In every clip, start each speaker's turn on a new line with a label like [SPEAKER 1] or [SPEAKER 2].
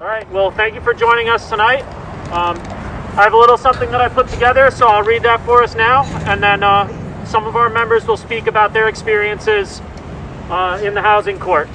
[SPEAKER 1] All right, well, thank you for joining us tonight. I have a little something that I put together, so I'll read that for us now, and then some of our members will speak about their experiences in the housing court.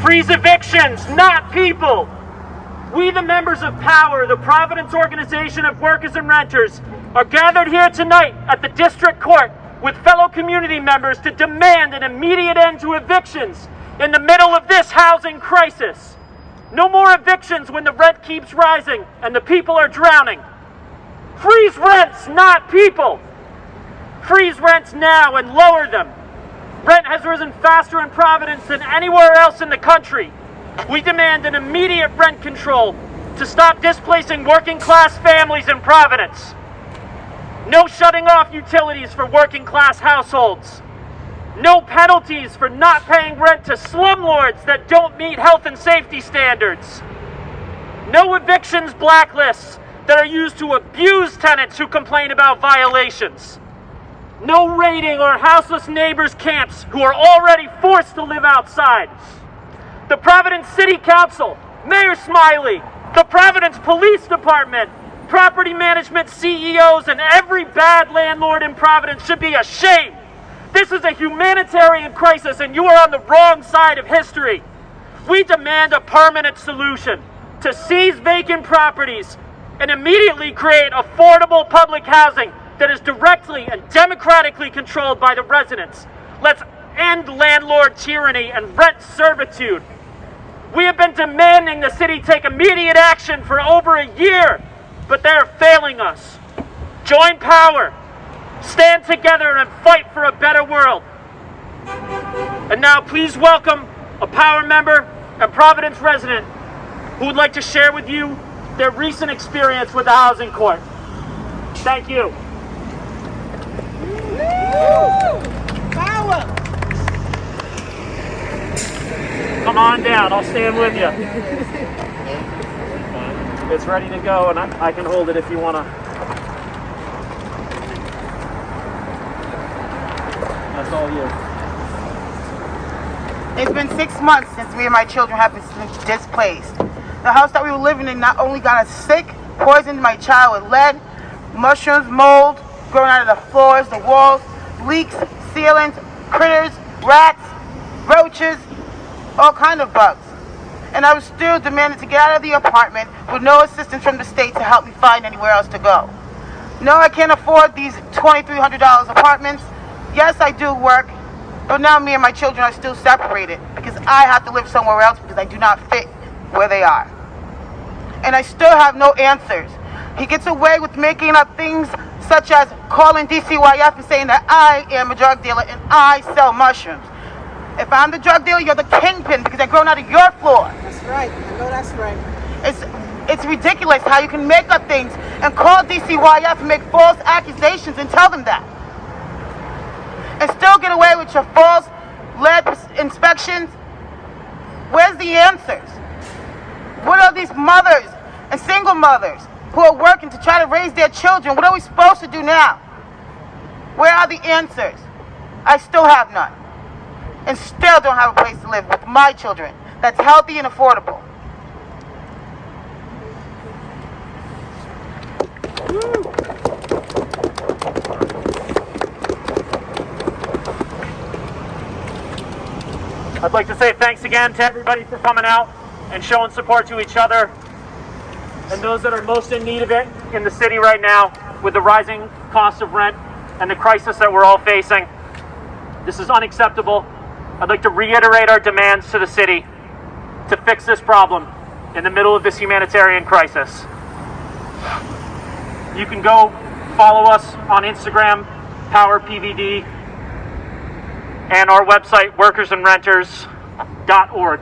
[SPEAKER 1] Freeze evictions, not people! We, the members of POWR, the Providence Organization of Workers and Renters, are gathered here tonight at the District Court with fellow community members to demand an immediate end to evictions in the middle of this housing crisis. No more evictions when the rent keeps rising and the people are drowning. Freeze rents, not people! Freeze rents now and lower them. Rent has risen faster in Providence than anywhere else in the country. We demand an immediate rent control to stop displacing working class families in Providence. No shutting off utilities for working class households. No penalties for not paying rent to slumlords that don't meet health and safety standards. No evictions blacklists that are used to abuse tenants who complain about violations. No raiding or houseless neighbors camps who are already forced to live outside. The Providence City Council, Mayor Smiley, the Providence Police Department, property management CEOs, and every bad landlord in Providence should be ashamed. This is a humanitarian crisis and you are on the wrong side of history. We demand a permanent solution to seize vacant properties and immediately create affordable public housing that is directly and democratically controlled by the residents. Let's end landlord tyranny and rent servitude. We have been demanding the city take immediate action for over a year, but they are failing us. Join POWR, stand together and fight for a better world. And now please welcome a POWR member and Providence resident who would like to share with you their recent experience with the housing court. Thank you.
[SPEAKER 2] Power!
[SPEAKER 1] Come on down, I'll stand with you. It's ready to go, and I can hold it if you want to. That's all you.
[SPEAKER 2] It's been 6 months since me and my children have been displaced. The house that we were living in not only got us sick, poisoned my child with lead, mushrooms, mold, growing out of the floors, the walls, leaks, ceilings, critters, rats, roaches, all kind of bugs. And I was still demanded to get out of the apartment with no assistance from the state to help me find anywhere else to go. No, I can't afford these $2,300 apartments. Yes, I do work, but now me and my children are still separated because I have to live somewhere else because I do not fit where they are. And I still have no answers. He gets away with making up things such as calling DCYF and saying that I am a drug dealer and I sell mushrooms. If I'm the drug dealer, you're the kingpin because they're grown out of your floor.
[SPEAKER 3] That's right. I know that's right.
[SPEAKER 2] It's ridiculous how you can make up things and call DCYF and make false accusations and tell them that. And still get away with your false lead inspections. Where's the answers? What are these mothers and single mothers who are working to try to raise their children? What are we supposed to do now? Where are the answers? I still have none. And still don't have a place to live with my children that's healthy and affordable.
[SPEAKER 1] I'd like to say thanks again to everybody for coming out and showing support to each other and those that are most in need of it in the city right now with the rising cost of rent and the crisis that we're all facing. This is unacceptable. I'd like to reiterate our demands to the city to fix this problem in the middle of this humanitarian crisis. You can go follow us on Instagram, POWRPVD, and our website, workersandrenters.org.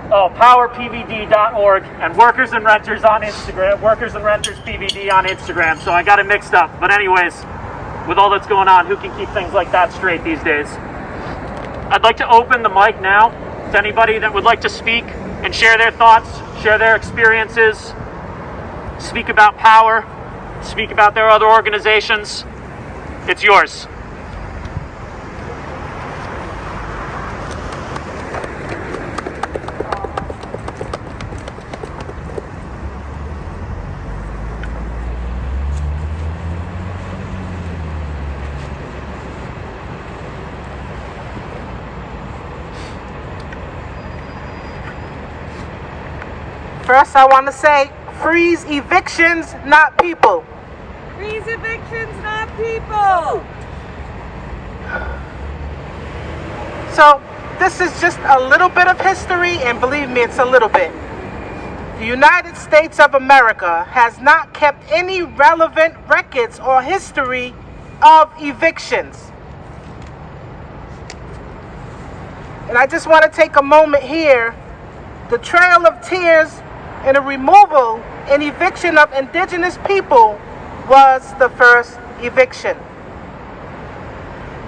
[SPEAKER 1] POWRPVD.org and Workers and Renters on Instagram, Workers and Renters PVD on Instagram. So I got it mixed up. But anyways, with all that's going on, who can keep things like that straight these days? I'd like to open the mic now to anybody that would like to speak and share their thoughts, share their experiences, speak about POWR, speak about their other organizations. It's yours.
[SPEAKER 3] First, I want to say, freeze evictions, not people.
[SPEAKER 4] Freeze evictions, not people.
[SPEAKER 3] So, this is just a little bit of history, and believe me, it's a little bit. The United States of America has not kept any relevant records or history of evictions. And I just want to take a moment here. The Trail of Tears and the removal and eviction of indigenous people was the first eviction.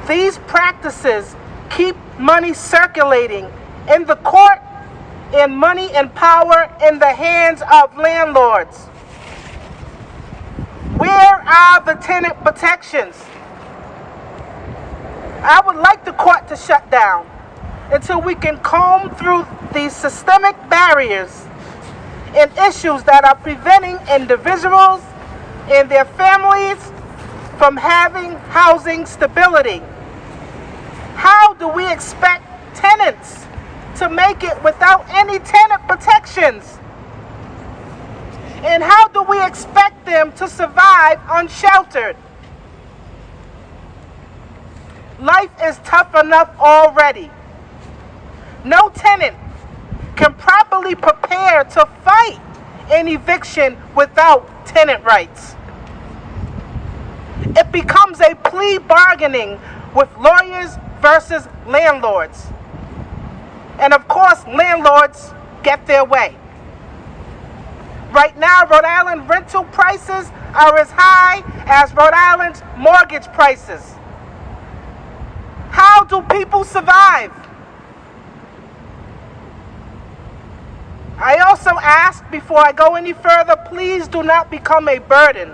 [SPEAKER 3] These practices keep money circulating in the court and money and power in the hands of landlords. Where are the tenant protections? I would like the court to shut down until we can comb through these systemic barriers and issues that are preventing individuals and their families from having housing stability. How do we expect tenants to make it without any tenant protections? And how do we expect them to survive unsheltered? Life is tough enough already. No tenant can properly prepare to fight an eviction without tenant rights. It becomes a plea bargaining with lawyers versus landlords. And of course, landlords get their way. Right now, Rhode Island rental prices are as high as Rhode Island's mortgage prices. How do people survive? I also ask, before I go any further, please do not become a burden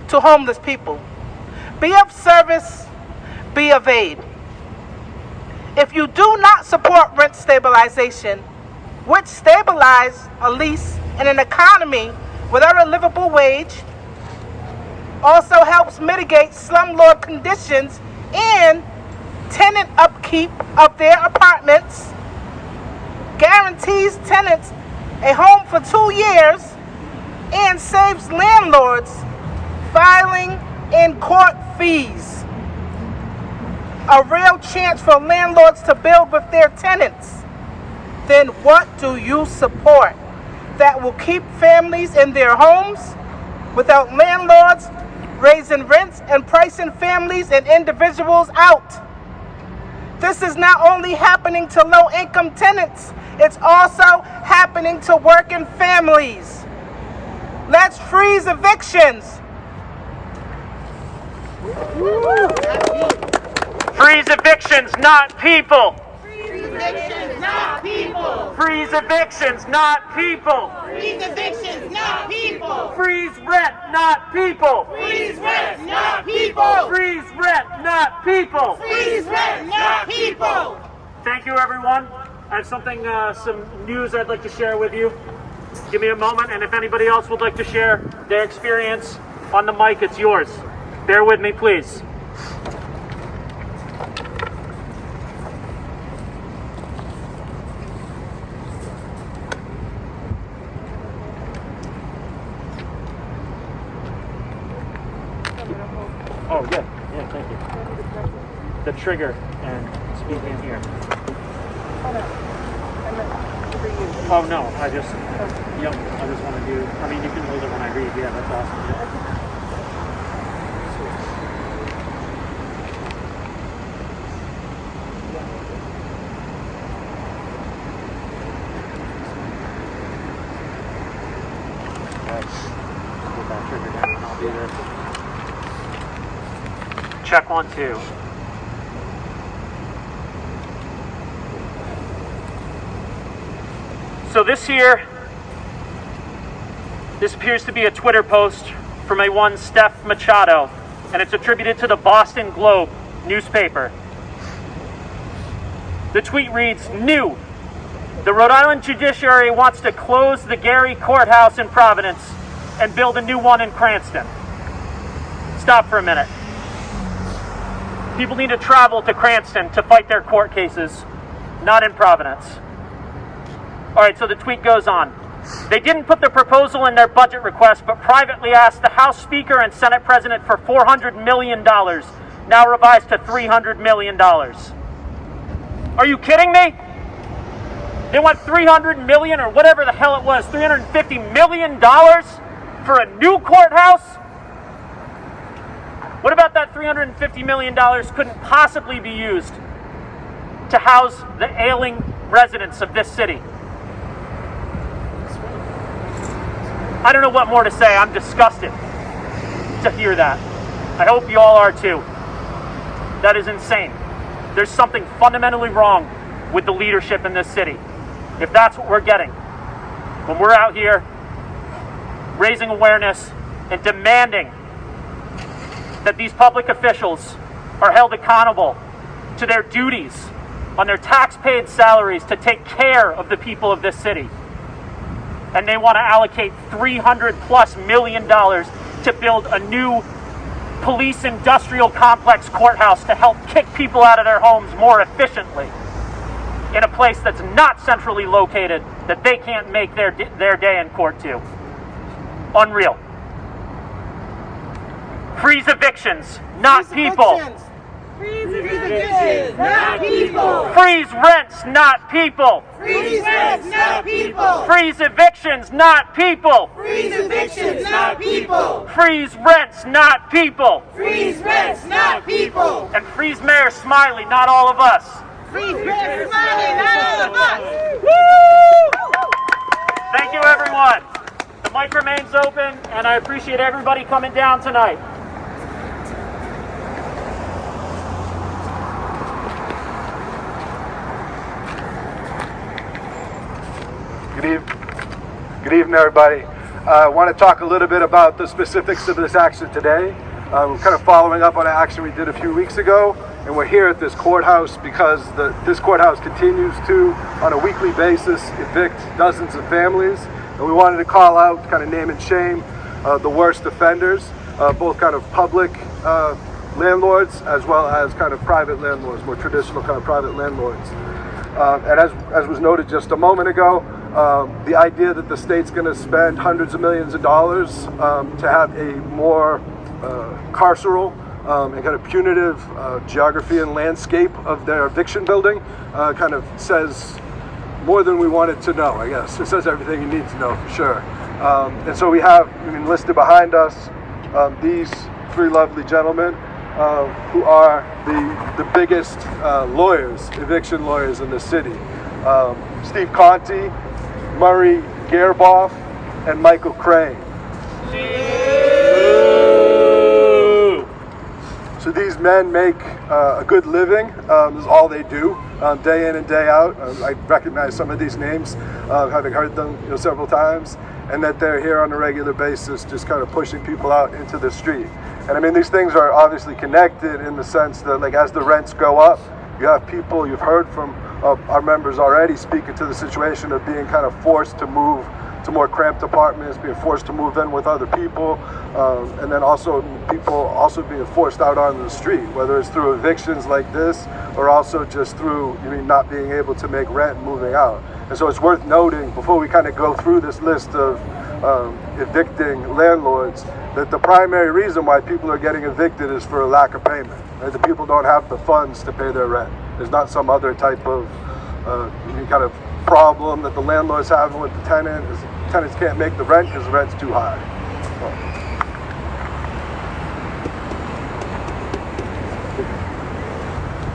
[SPEAKER 3] to homeless people. Be of service, be of aid. If you do not support rent stabilization, which stabilize a lease in an economy without a livable wage, also helps mitigate slumlord conditions and tenant upkeep of their apartments, guarantees tenants a home for 2 years, and saves landlords filing in court fees. A real chance for landlords to build with their tenants. Then what do you support that will keep families in their homes without landlords raising rents and pricing families and individuals out? This is not only happening to low-income tenants, it's also happening to working families. Let's freeze evictions.
[SPEAKER 1] Freeze evictions, not people.
[SPEAKER 4] Freeze evictions, not people.
[SPEAKER 1] Freeze evictions, not people.
[SPEAKER 4] Freeze evictions, not people.
[SPEAKER 1] Freeze rent, not people.
[SPEAKER 4] Freeze rent, not people.
[SPEAKER 1] Freeze rent, not people.
[SPEAKER 4] Freeze rent, not people.
[SPEAKER 1] Thank you, everyone. I have something, some news I'd like to share with you. Give me a moment, and if anybody else would like to share their experience on the mic, it's yours. Bear with me, please. Oh, yeah, thank you. The trigger and speaking in here. Oh no, I just want to do, I mean, you can hold it when I read, yeah, that's awesome. Yeah. Put that trigger down and I'll do this. Check 1, 2. So this appears to be a Twitter post from a one Steph Machado, and it's attributed to the Boston Globe newspaper. The tweet reads, "New. The Rhode Island Judiciary wants to close the Gary Courthouse in Providence and build a new one in Cranston." Stop for a minute. People need to travel to Cranston to fight their court cases, not in Providence. All right, so the tweet goes on. They didn't put the proposal in their budget request, but privately asked the House Speaker and Senate President for $400 million, now revised to $300 million. Are you kidding me? They want $300 million or whatever the hell it was, $350 million for a new courthouse? What about that $350 million couldn't possibly be used to house the ailing residents of this city? I don't know what more to say. I'm disgusted to hear that. I hope you all are too. That is insane. There's something fundamentally wrong with the leadership in this city. If that's what we're getting, when we're out here raising awareness and demanding that these public officials are held accountable to their duties on their tax-paid salaries to take care of the people of this city. And they want to allocate $300+ million to build a new police industrial complex courthouse to help kick people out of their homes more efficiently in a place that's not centrally located, that they can't make their day in court to. Unreal. Freeze evictions, not people.
[SPEAKER 4] Freeze evictions, not people.
[SPEAKER 1] Freeze rents, not people.
[SPEAKER 4] Freeze rents, not people.
[SPEAKER 1] Freeze evictions, not people.
[SPEAKER 4] Freeze evictions, not people.
[SPEAKER 1] Freeze rents, not people.
[SPEAKER 4] Freeze rents, not people.
[SPEAKER 1] And freeze Mayor Smiley, not all of us.
[SPEAKER 4] Freeze Mayor Smiley, not all of us.
[SPEAKER 1] Thank you, everyone. The mic remains open, and I appreciate everybody coming down tonight.
[SPEAKER 5] Good evening, everybody. I want to talk a little bit about the specifics of this action today. We're kind of following up on an action we did a few weeks ago, and we're here at this courthouse because this courthouse continues to, on a weekly basis, evict dozens of families. And we wanted to call out, kind of name and shame, the worst offenders, both kind of public landlords as well as kind of private landlords, more traditional kind of private landlords. And as was noted just a moment ago, the idea that the state's going to spend hundreds of millions of dollars to have a more carceral and kind of punitive geography and landscape of their eviction building kind of says more than we wanted to know, I guess. It says everything you need to know for sure. And so we have listed behind us these three lovely gentlemen who are the biggest lawyers, eviction lawyers in the city. Steve Conti, Murray Gerboff, and Michael Crane. So these men make a good living. This is all they do, day in and day out. I recognize some of these names, having heard them several times, and that they're here on a regular basis, just kind of pushing people out into the street. And I mean, these things are obviously connected in the sense that, like, as the rents go up, you have people, you've heard from our members already speaking to the situation of being kind of forced to move to more cramped apartments, being forced to move in with other people, and then also people also being forced out on the street, whether it's through evictions like this or also just through not being able to make rent and moving out. And so it's worth noting, before we kind of go through this list of evicting landlords, that the primary reason why people are getting evicted is for a lack of payment. Right? The people don't have the funds to pay their rent. There's not some other type of kind of problem that the landlord's having with the tenant. Is tenants can't make the rent because the rent's too high.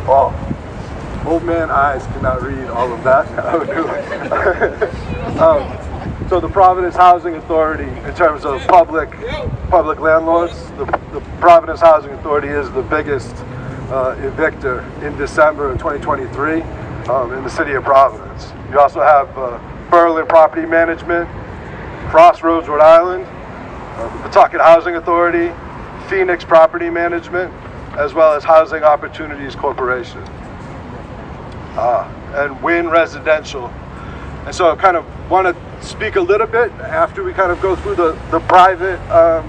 [SPEAKER 5] Oh, old man eyes cannot read all of that. So the Providence Housing Authority, in terms of public landlords, the Providence Housing Authority is the biggest evictor in December of 2023 in the city of Providence. You also have Berlin Property Management, Crossroads, Rhode Island, the Pawtucket Housing Authority, Phoenix Property Management, as well as Housing Opportunities Corporation, and Wynn Residential. And so I kind of want to speak a little bit after we kind of go through the private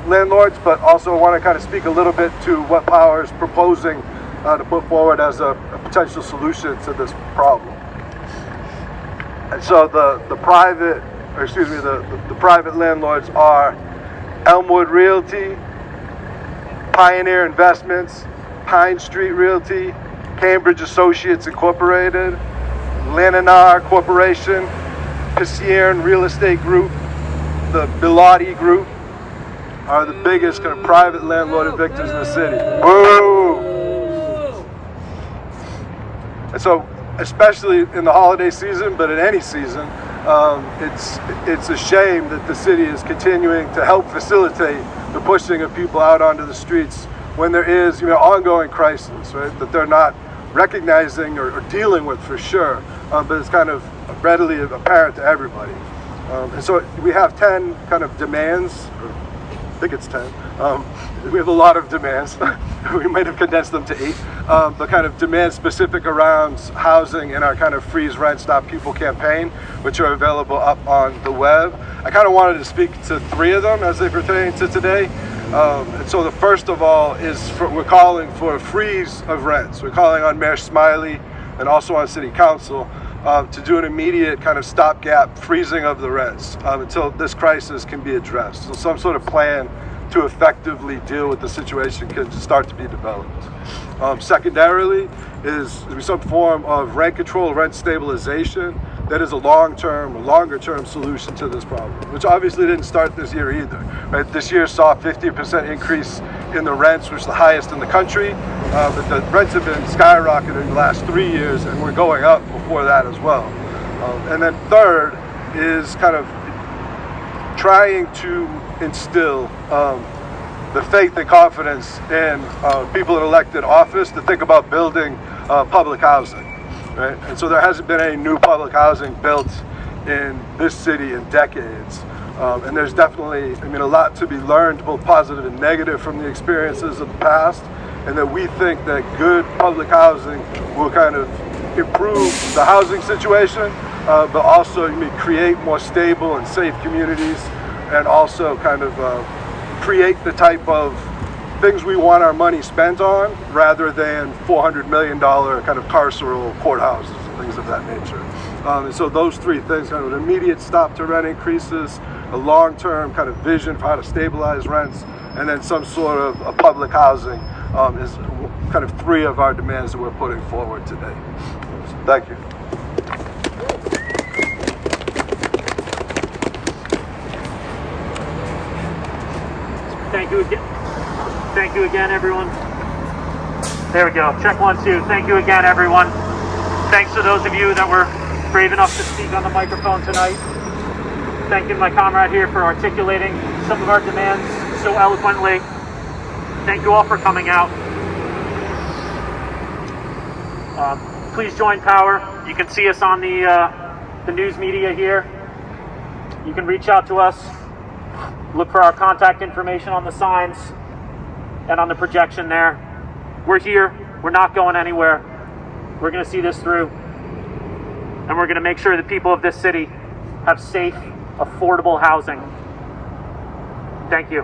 [SPEAKER 5] landlords, but also want to kind of speak a little bit to what POWR is proposing to put forward as a potential solution to this problem. And so the private landlords are Elmwood Realty, Pioneer Investments, Pine Street Realty, Cambridge Associates Incorporated, Laninar Corporation, Pacierne Real Estate Group, the Bilotti Group are the biggest kind of private landlord evictors in the city. Woo! And so, especially in the holiday season, but in any season, it's a shame that the city is continuing to help facilitate the pushing of people out onto the streets when there is, ongoing crisis, right? That they're not recognizing or dealing with for sure, but it's kind of readily apparent to everybody. And so we have 10 kind of demands, or I think it's 10. We have a lot of demands. We might have condensed them to 8, but kind of demands specific around housing in our kind of Freeze Rent Stop People campaign, which are available up on the web. I kind of wanted to speak to 3 of them as they pertain to today. And so the first of all is we're calling for a freeze of rents. We're calling on Mayor Smiley and also on City Council to do an immediate kind of stopgap freezing of the rents until this crisis can be addressed. So some sort of plan to effectively deal with the situation can start to be developed. Secondarily is some form of rent control, rent stabilization that is a longer term solution to this problem, which obviously didn't start this year either. Right? This year saw a 50% increase in the rents, which is the highest in the country, but the rents have been skyrocketing in the last 3 years, and we're going up before that as well. And then third is kind of trying to instill the faith and confidence in people in elected office to think about building public housing. Right? And so there hasn't been any new public housing built in this city in decades. And there's definitely, a lot to be learned, both positive and negative, from the experiences of the past. And that we think that good public housing will kind of improve the housing situation, but also create more stable and safe communities, and also kind of create the type of things we want our money spent on, rather than $400 million kind of carceral courthouses and things of that nature. And so those 3 things, kind of an immediate stop to rent increases, a long-term kind of vision for how to stabilize rents, and then some sort of a public housing is kind of 3 of our demands that we're putting forward today. So, thank you.
[SPEAKER 1] Thank you again, everyone. There we go. Check 1, 2. Thank you again, everyone. Thanks to those of you that were brave enough to speak on the microphone tonight. Thank you to my comrade here for articulating some of our demands so eloquently. Thank you all for coming out. Please join POWR. You can see us on the news media here. You can reach out to us. Look for our contact information on the signs and on the projection there. We're here. We're not going anywhere. We're going to see this through. And we're going to make sure the people of this city have safe, affordable housing. Thank you.